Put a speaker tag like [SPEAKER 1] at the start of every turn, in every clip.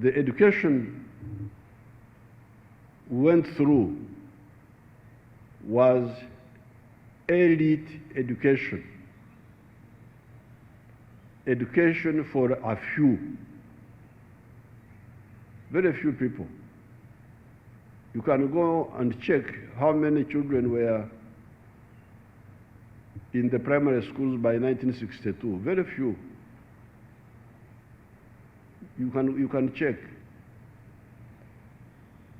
[SPEAKER 1] The education we went through was elite education. Education for a few, very few people. You can go and check how many children were in the primary schools by 1962. Very few. You can check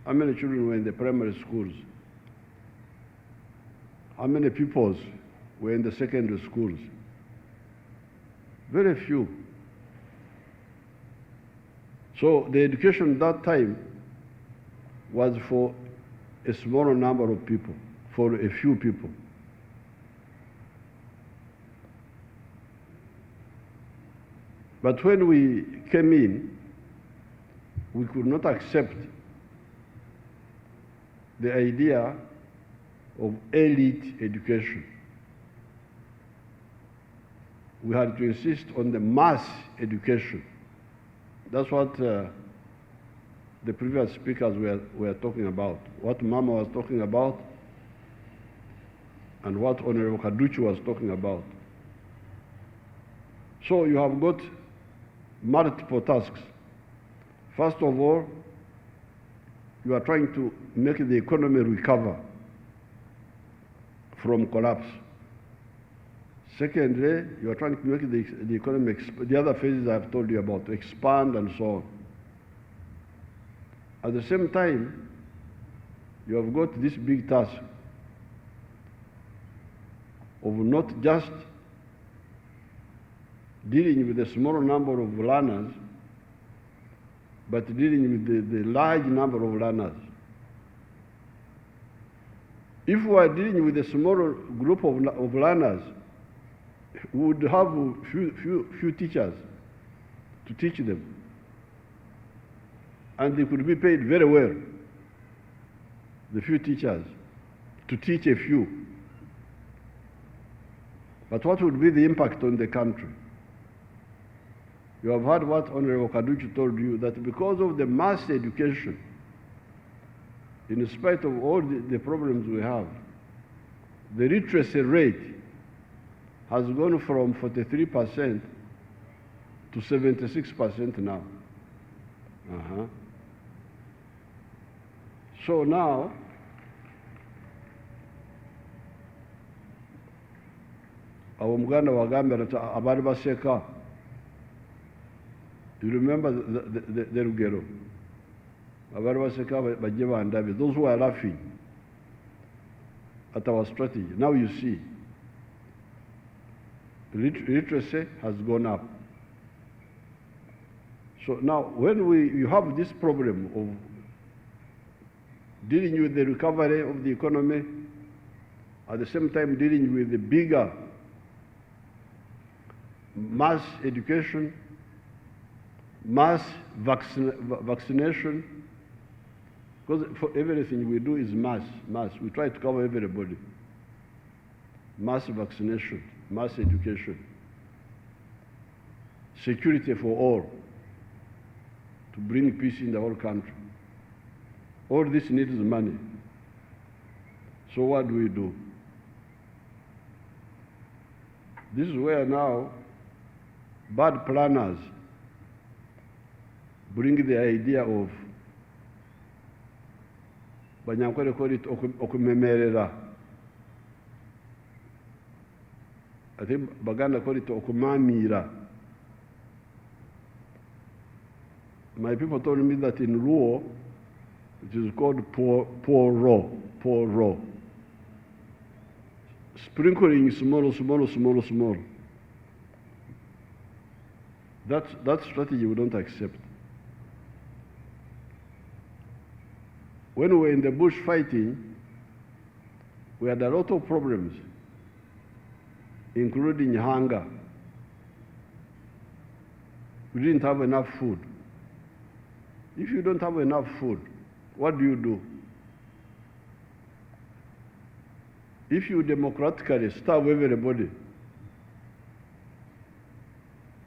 [SPEAKER 1] how many children were in the primary schools, how many pupils were in the secondary schools. Very few. So the education at that time was for a smaller number of people, for a few people. But when we came in, we could not accept the idea of elite education. We had to insist on the mass education. That's what the previous speakers were talking about, what Mama was talking about, and what Honorable Kaduchi was talking about. So you have got multiple tasks. First of all, you are trying to make the economy recover from collapse. Secondly, you are trying to make the economy, the other phases I've told you about, to expand and so on. At the same time, you have got this big task of not just dealing with a small number of learners, but dealing with the large number of learners. If we are dealing with a smaller group of learners, we would have few teachers to teach them. And they could be paid very well, the few teachers, to teach a few. But what would be the impact on the country? You have heard what Honorable Kaduchi told you, that because of the mass education, in spite of all the problems we have, the literacy rate has gone from 43% to 76% now. So now, our Muganda Wagambe abari baseka. You remember the Rugero? Abari baseka bajje bandabe. Those who are laughing at our strategy. Now you see, literacy has gone up. So now, when you have this problem of dealing with the recovery of the economy, at the same time dealing with the bigger mass education, mass vaccination, because for everything we do is mass. We try to cover everybody. Mass vaccination, mass education, security for all, to bring peace in the whole country. All this needs money. So what do? This is where now bad planners bring the idea of, Banyankole call it okumemerera. I think Baganda call it okumamira. My people told me that in Luo, it is called poro. Sprinkling small. That strategy we don't accept. When we were in the bush fighting, we had a lot of problems, including hunger. We didn't have enough food. If you don't have enough food, what do? If you democratically starve everybody,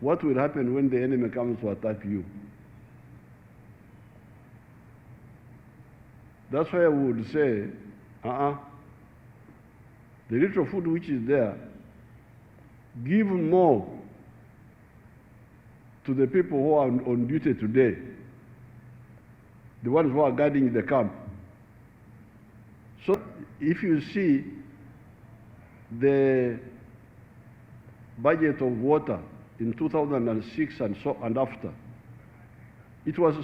[SPEAKER 1] what will happen when the enemy comes to attack you? That's why I would say, the little food which is there, give more to the people who are on duty today, the ones who are guarding the camp. So if you see the budget of water in 2006 and after, it was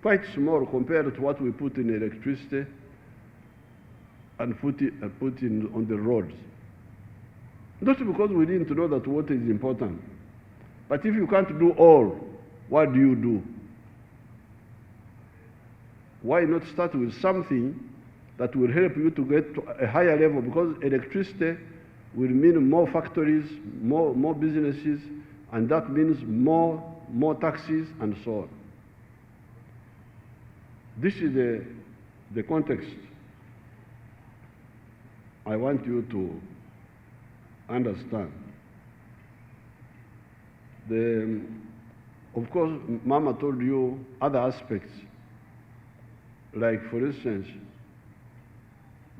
[SPEAKER 1] quite small compared to what we put in electricity and put in on the roads. Not because we didn't know that water is important, but if you can't do all, what do you do? Why not start with something that will help you to get to a higher level? Because electricity will mean more factories, more businesses, and that means more taxes and so on. This is the context I want you to understand. Of course, Mama told you other aspects, like for instance,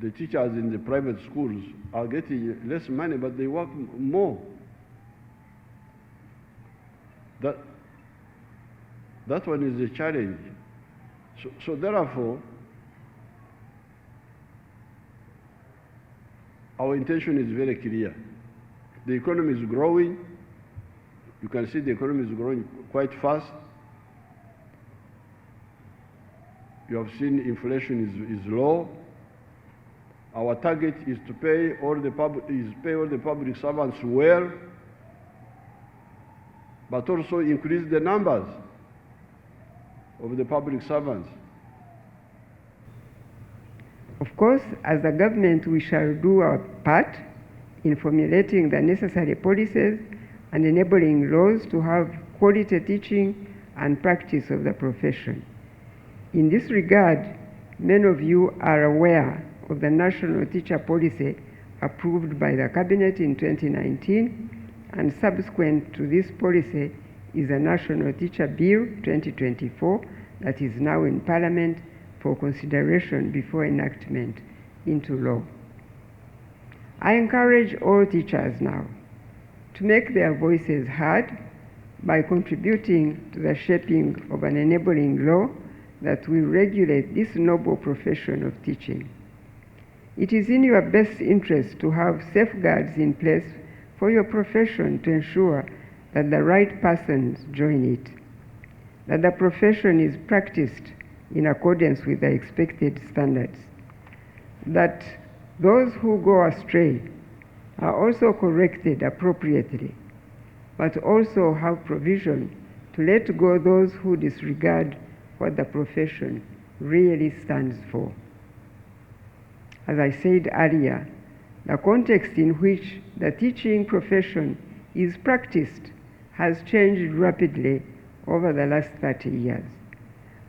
[SPEAKER 1] the teachers in the private schools are getting less money, but they work more. That one is a challenge. So therefore, our intention is very clear. The economy is growing. You can see the economy is growing quite fast. You have seen inflation is low. Our target is to pay all the public servants well, but also increase the numbers of the public servants.
[SPEAKER 2] Of course, as a government, we shall do our part in formulating the necessary policies and enabling laws to have quality teaching and practice of the profession. In this regard, many of you are aware of the National Teacher Policy approved by the Cabinet in 2019, and subsequent to this policy is the National Teacher Bill 2024 that is now in Parliament for consideration before enactment into law. I encourage all teachers now to make their voices heard by contributing to the shaping of an enabling law that will regulate this noble profession of teaching. It is in your best interest to have safeguards in place for your profession to ensure that the right persons join it, that the profession is practiced in accordance with the expected standards, that those who go astray are also corrected appropriately, but also have provision to let go those who disregard what the profession really stands for. As I said earlier, the context in which the teaching profession is practiced has changed rapidly over the last 30 years,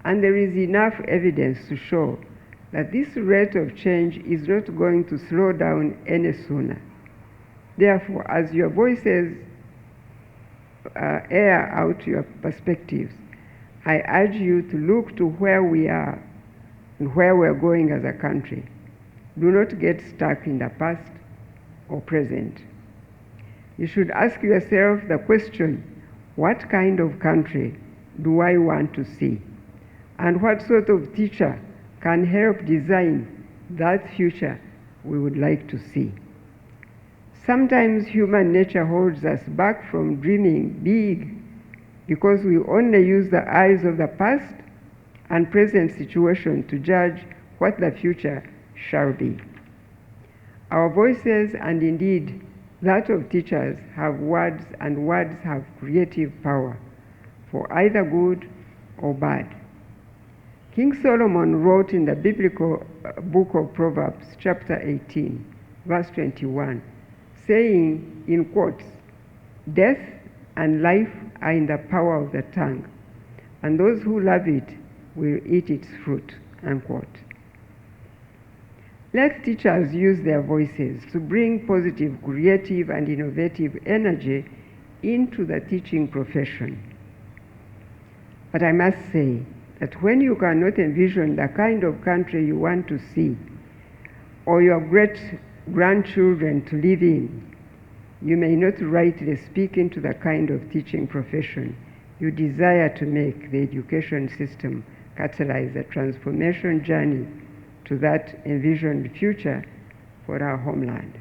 [SPEAKER 2] and there is enough evidence to show that this rate of change is not going to slow down any sooner. Therefore, as your voices air out your perspectives, I urge you to look to where we are and where we're going as a country. Do not get stuck in the past or present. You should ask yourself the question, what kind of country do I want to see? And what sort of teacher can help design that future we would like to see? Sometimes human nature holds us back from dreaming big because we only use the eyes of the past and present situation to judge what the future shall be. Our voices, and indeed that of teachers, have words, and words have creative power for either good or bad. King Solomon wrote in the biblical book of Proverbs, chapter 18, verse 21, saying, in quotes, "Death and life are in the power of the tongue, and those who love it will eat its fruit," unquote. Let teachers use their voices to bring positive, creative, and innovative energy into the teaching profession. But I must say, that when you cannot envision the kind of country you want to see or your great-grandchildren to live in, you may not rightly speak into the kind of teaching profession you desire to make the education system catalyze the transformation journey to that envisioned future for our homeland.